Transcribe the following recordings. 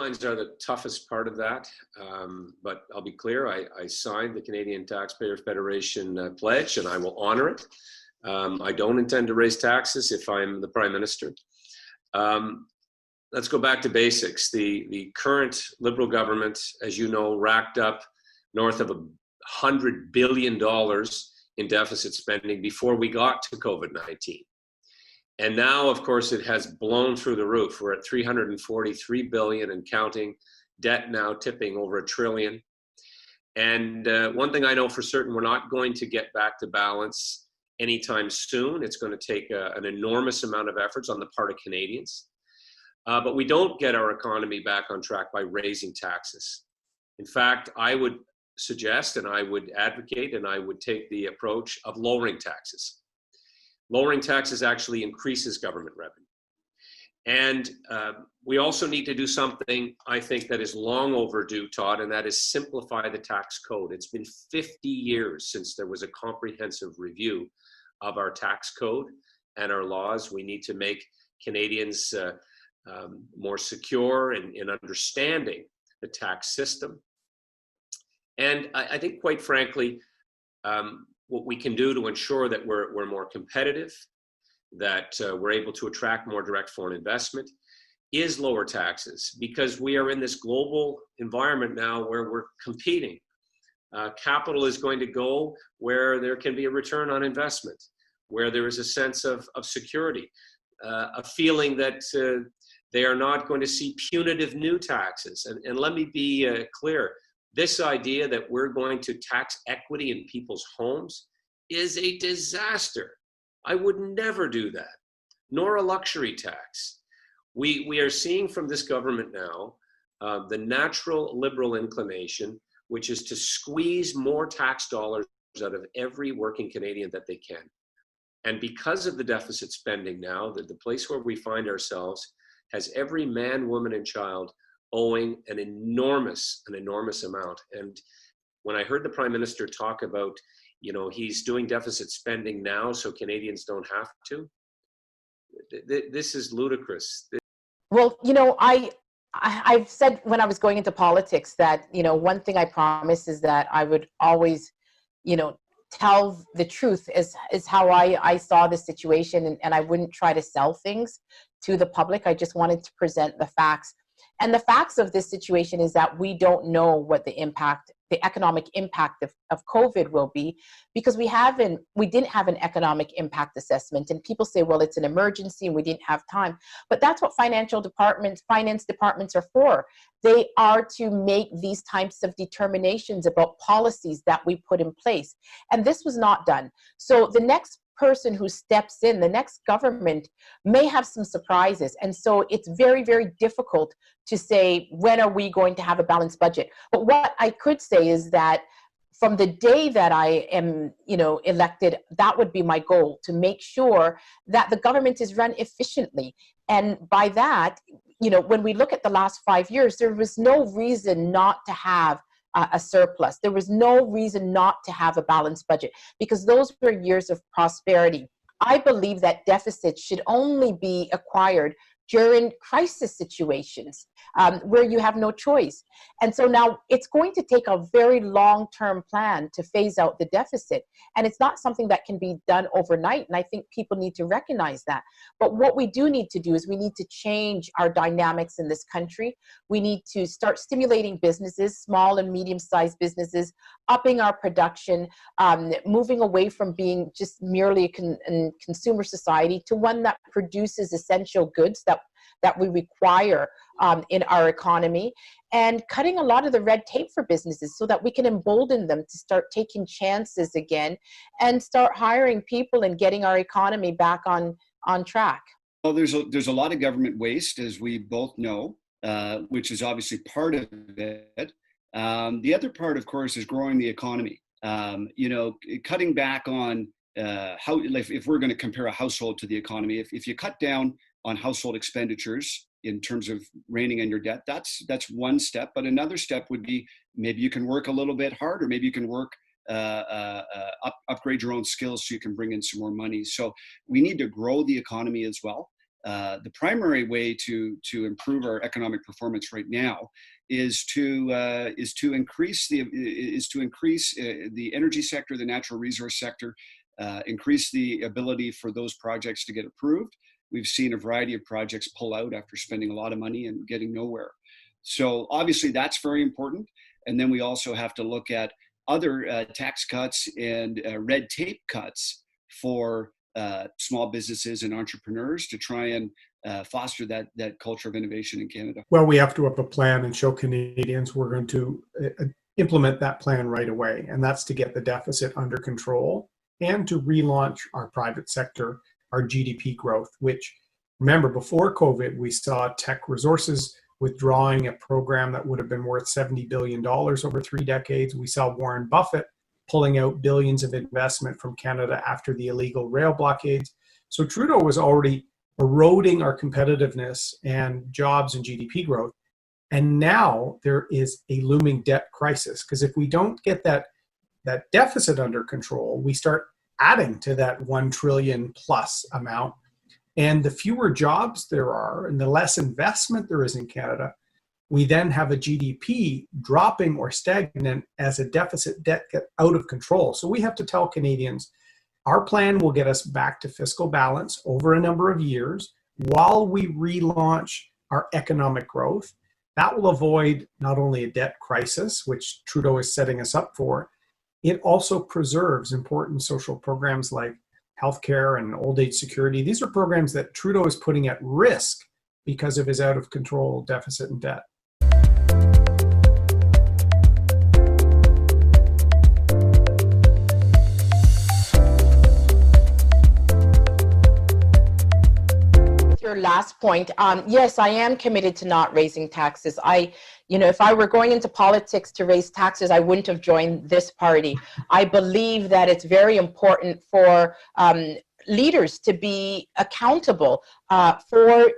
Guidelines are the toughest part of that, but I'll be clear, I signed the Canadian Taxpayer Federation pledge, and I will honor it. I don't intend to raise taxes if I'm the Prime Minister. Let's go back to basics. The current Liberal government, as you know, racked up north of $100 billion in deficit spending before we got to COVID-19. And now, of course, it has blown through the roof. We're at $343 billion and counting, debt now tipping over $1 trillion. And one thing I know for certain, we're not going to get back to balance anytime soon. It's going to take an enormous amount of efforts on the part of Canadians. But we don't get our economy back on track by raising taxes. In fact, I would suggest, and I would advocate, and I would take the approach of lowering taxes. Lowering taxes actually increases government revenue. And we also need to do something, I think, that is long overdue, Todd, and that is simplify the tax code. It's been 50 years since there was a comprehensive review of our tax code and our laws. We need to make Canadians more secure in understanding the tax system. And I think, quite frankly, what we can do to ensure that we're more competitive, that we're able to attract more direct foreign investment, is lower taxes, because we are in this global environment now where we're competing. Capital is going to go where there can be a return on investment, where there is a sense of security, a feeling that they are not going to see punitive new taxes. And let me be clear. This idea that we're going to tax equity in people's homes is a disaster. I would never do that, nor a luxury tax. We are seeing from this government now the natural Liberal inclination, which is to squeeze more tax dollars out of every working Canadian that they can. And because of the deficit spending now, the place where we find ourselves has every man, woman, and child owing an enormous amount. And when I heard the Prime Minister talk about, he's doing deficit spending now so Canadians don't have to, this is ludicrous. Well, I've said when I was going into politics that, one thing I promised is that I would always, tell the truth is how I saw the situation, and I wouldn't try to sell things to the public. I just wanted to present the facts. And the facts of this situation is that we don't know what the economic impact of COVID will be, because we didn't have an economic impact assessment. And people say, well, it's an emergency and we didn't have time. But that's what finance departments are for. They are to make these types of determinations about policies that we put in place. And this was not done. So the next person who steps in, the next government, may have some surprises. And so it's very, very difficult to say, when are we going to have a balanced budget? But what I could say is that from the day that I am, elected, that would be my goal, to make sure that the government is run efficiently. And by that, when we look at the last 5 years, there was no reason not to have a surplus. There was no reason not to have a balanced budget, because those were years of prosperity. I believe that deficits should only be acquired during crisis situations where you have no choice. And so now it's going to take a very long-term plan to phase out the deficit. And it's not something that can be done overnight. And I think people need to recognize that. But what we do need to do is we need to change our dynamics in this country. We need to start stimulating businesses, small and medium-sized businesses, upping our production, moving away from being just merely a consumer society to one that produces essential goods that we require in our economy, and cutting a lot of the red tape for businesses so that we can embolden them to start taking chances again and start hiring people and getting our economy back on track. Well, there's a lot of government waste, as we both know, which is obviously part of it. The other part, of course, is growing the economy. Cutting back on if we're going to compare a household to the economy, if you cut down on household expenditures in terms of reining in your debt, that's one step. But another step would be, maybe you can work a little bit harder. Maybe you can work, upgrade your own skills so you can bring in some more money. So we need to grow the economy as well. The primary way to improve our economic performance right now is to increase the energy sector, the natural resource sector, increase the ability for those projects to get approved. We've seen a variety of projects pull out after spending a lot of money and getting nowhere. So obviously that's very important. And then we also have to look at other tax cuts and red tape cuts for small businesses and entrepreneurs to try and foster that culture of innovation in Canada. Well, we have to have a plan and show Canadians we're going to implement that plan right away. And that's to get the deficit under control and to relaunch our private sector, our GDP growth, which, remember, before COVID, we saw Tech Resources withdrawing a program that would have been worth $70 billion over 3 decades. We saw Warren Buffett pulling out billions of investment from Canada after the illegal rail blockades. So Trudeau was already eroding our competitiveness and jobs and GDP growth. And now there is a looming debt crisis, because if we don't get that deficit under control, we start adding to that 1 trillion plus amount. And the fewer jobs there are and the less investment there is in Canada, we then have a GDP dropping or stagnant as a deficit debt get out of control. So we have to tell Canadians, our plan will get us back to fiscal balance over a number of years while we relaunch our economic growth. That will avoid not only a debt crisis, which Trudeau is setting us up for, it also preserves important social programs like healthcare and old age security. These are programs that Trudeau is putting at risk because of his out of control deficit and debt. Your last point, yes, I am committed to not raising taxes. If I were going into politics to raise taxes, I wouldn't have joined this party. I believe that it's very important for leaders to be accountable for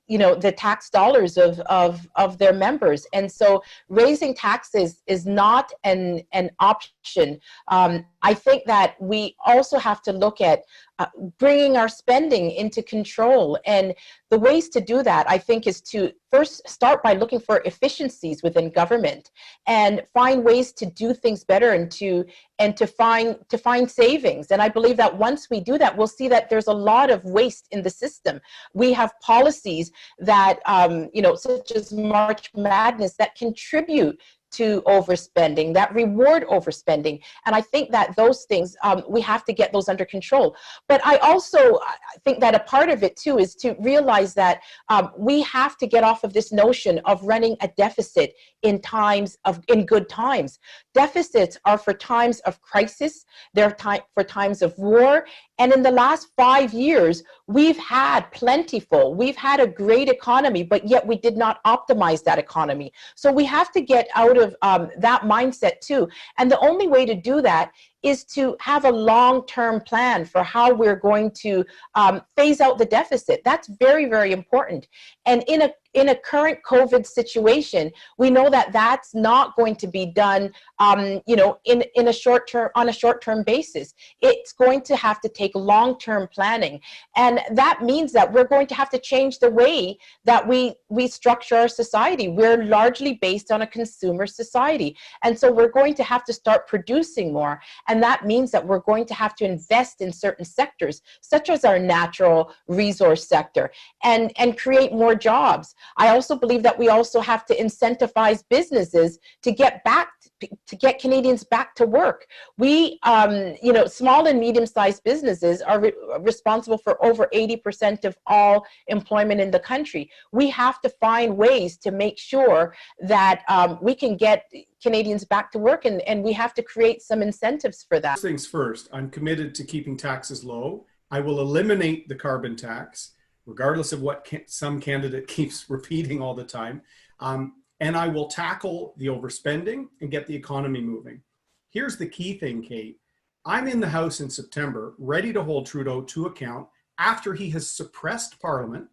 the tax dollars of their members. And so raising taxes is not an option. I think that we also have to look at bringing our spending into control. And the ways to do that, I think, is to first start by looking for efficiencies within government and find ways to do things better and to find savings. And I believe that once we do that, we'll see that there's a lot of waste in the system. We have policies that, such as March Madness, that contribute to overspending, that reward overspending. And I think that those things, we have to get those under control. But I also think that a part of it too is to realize that we have to get off of this notion of running a deficit in good times. Deficits are for times of crisis, they're for times of war. And in the last 5 years, we've had plentiful, we've had a great economy, but yet we did not optimize that economy. So we have to get out of that mindset too. And the only way to do that is to have a long-term plan for how we're going to phase out the deficit. That's very, very important. And in a current COVID situation, we know that that's not going to be done, on a short-term basis. It's going to have to take long-term planning, and that means that we're going to have to change the way that we structure our society. We're largely based on a consumer society, and so we're going to have to start producing more, and that means that we're going to have to invest in certain sectors, such as our natural resource sector, and create more jobs. I also believe that we also have to incentivize businesses to get Canadians back to work. We, small and medium-sized businesses are responsible for over 80% of all employment in the country. We have to find ways to make sure that we can get Canadians back to work, and we have to create some incentives for that. First things first, I'm committed to keeping taxes low. I will eliminate the carbon tax, regardless of what some candidate keeps repeating all the time. And I will tackle the overspending and get the economy moving. Here's the key thing, Kate. I'm in the House in September, ready to hold Trudeau to account after he has suppressed Parliament.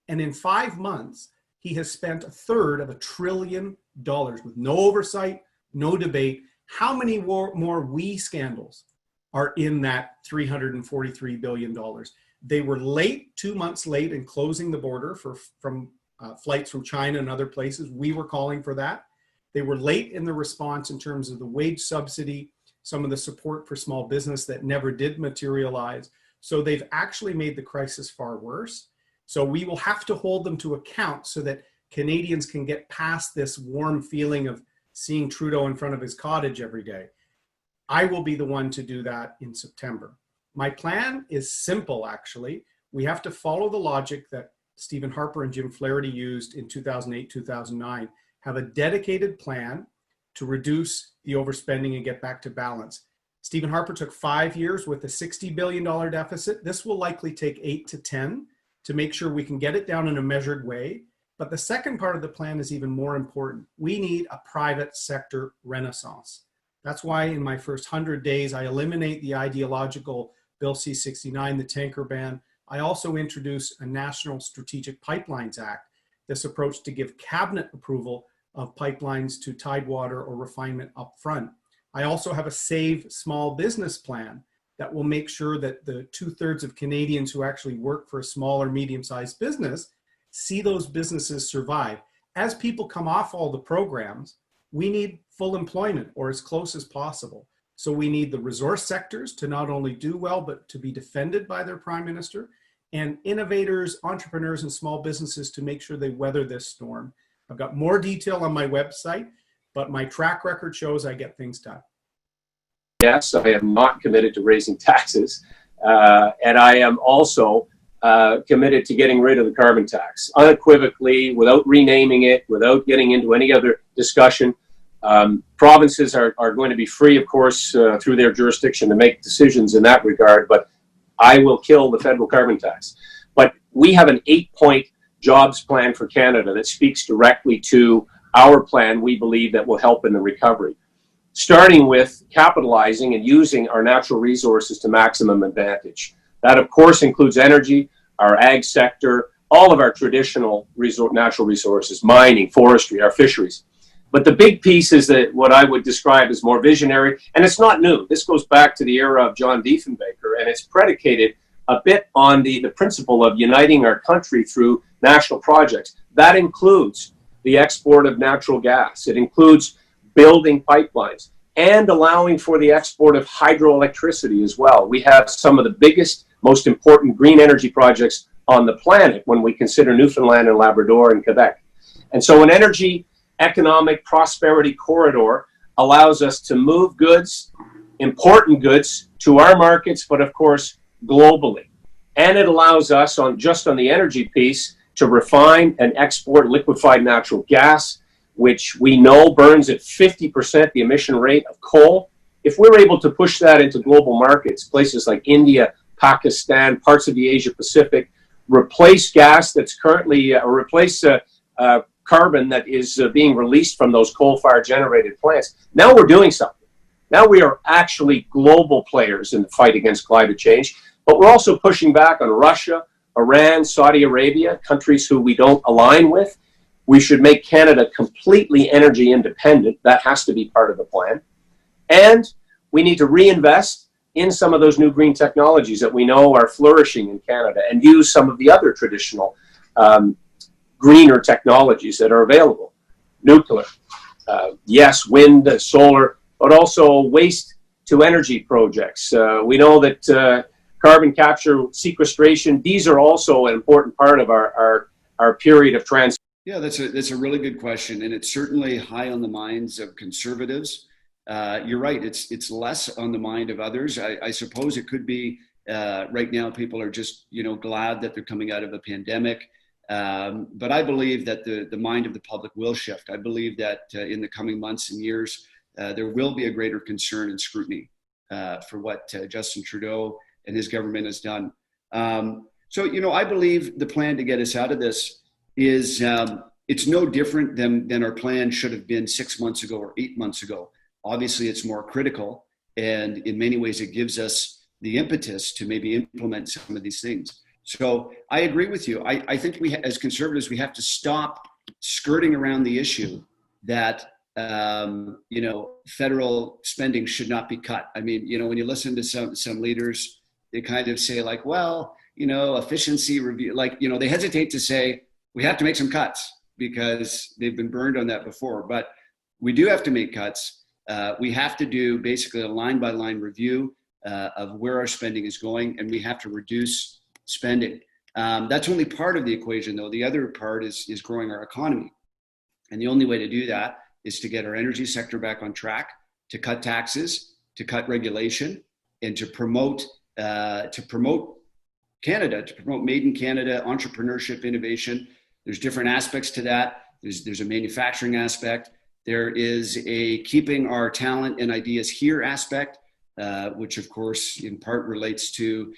And in 5 months, he has spent a third of $1 trillion with no oversight, no debate. How many more we scandals are in that $343 billion? They were late, 2 months late in closing the border from flights from China and other places. We were calling for that. They were late in the response in terms of the wage subsidy, some of the support for small business that never did materialize. So they've actually made the crisis far worse. So we will have to hold them to account so that Canadians can get past this warm feeling of seeing Trudeau in front of his cottage every day. I will be the one to do that in September. My plan is simple, actually. We have to follow the logic that Stephen Harper and Jim Flaherty used in 2008, 2009, have a dedicated plan to reduce the overspending and get back to balance. Stephen Harper took 5 years with a $60 billion deficit. This will likely take 8 to 10 to make sure we can get it down in a measured way. But the second part of the plan is even more important. We need a private sector renaissance. That's why in my first 100 days, I eliminate the ideological Bill C-69, the tanker ban. I also introduce a National Strategic Pipelines Act, this approach to give cabinet approval of pipelines to Tidewater or refinement up front. I also have a Save Small Business plan that will make sure that the 2/3 of Canadians who actually work for a small or medium-sized business see those businesses survive. As people come off all the programs, we need full employment or as close as possible. So we need the resource sectors to not only do well, but to be defended by their prime minister, and innovators, entrepreneurs, and small businesses to make sure they weather this storm. I've got more detail on my website, but my track record shows I get things done. Yes, I am not committed to raising taxes, and I am also committed to getting rid of the carbon tax unequivocally, without renaming it, without getting into any other discussion. Provinces are going to be free, of course, through their jurisdiction to make decisions in that regard, but I will kill the federal carbon tax. But we have an 8-point jobs plan for Canada that speaks directly to our plan, we believe, that will help in the recovery. Starting with capitalizing and using our natural resources to maximum advantage. That, of course, includes energy, our ag sector, all of our traditional natural resources, mining, forestry, our fisheries. But the big piece is that what I would describe as more visionary, and it's not new. This goes back to the era of John Diefenbaker, and it's predicated a bit on the principle of uniting our country through national projects. That includes the export of natural gas. It includes building pipelines and allowing for the export of hydroelectricity as well. We have some of the biggest, most important green energy projects on the planet when we consider Newfoundland and Labrador and Quebec. And so an energy economic prosperity corridor allows us to move goods, important goods, to our markets, but of course, globally. And it allows us, just on the energy piece, to refine and export liquefied natural gas, which we know burns at 50% the emission rate of coal. If we're able to push that into global markets, places like India, Pakistan, parts of the Asia Pacific, replace gas that's currently, replace carbon that is being released from those coal-fired generated plants. Now we're doing something. Now we are actually global players in the fight against climate change, but we're also pushing back on Russia, Iran, Saudi Arabia, countries who we don't align with. We should make Canada completely energy independent. That has to be part of the plan. And we need to reinvest in some of those new green technologies that we know are flourishing in Canada and use some of the other traditional greener technologies that are available. Nuclear, yes, wind, solar, but also waste to energy projects. We know that carbon capture, sequestration, these are also an important part of our period of transition. Yeah, that's a really good question, and it's certainly high on the minds of conservatives. You're right; it's less on the mind of others. I suppose it could be right now. People are just glad that they're coming out of a pandemic. But I believe that the mind of the public will shift. I believe that in the coming months and years, there will be a greater concern and scrutiny for what Justin Trudeau and his government has done. So, I believe the plan to get us out of this is it's no different than our plan should have been 6 months ago or 8 months ago. Obviously, it's more critical, and in many ways, it gives us the impetus to maybe implement some of these things. So I agree with you. I think we, as conservatives, we have to stop skirting around the issue that, federal spending should not be cut. I mean, when you listen to some leaders, they kind of say like, well, efficiency review, they hesitate to say, we have to make some cuts because they've been burned on that before. But we do have to make cuts. We have to do basically a line by line review of where our spending is going, and we have to reduce spending. That's only part of the equation, though. The other part is growing our economy. And the only way to do that is to get our energy sector back on track, to cut taxes, to cut regulation, and to promote Canada, to promote Made in Canada, entrepreneurship, innovation. There's different aspects to that. There's a manufacturing aspect. There is a keeping our talent and ideas here aspect, which of course in part relates to,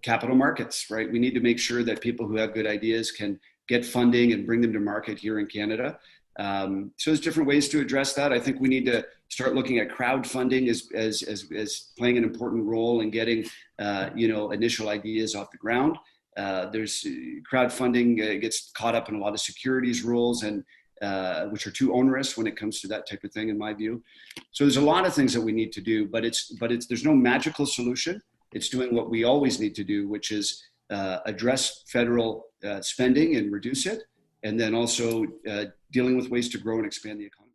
capital markets, right? We need to make sure that people who have good ideas can get funding and bring them to market here in Canada. So there's different ways to address that. I think we need to start looking at crowdfunding as playing an important role in getting, initial ideas off the ground. There's crowdfunding gets caught up in a lot of securities rules and which are too onerous when it comes to that type of thing, in my view. So there's a lot of things that we need to do, but there's no magical solution. It's doing what we always need to do, which is address federal spending and reduce it, and then also dealing with ways to grow and expand the economy.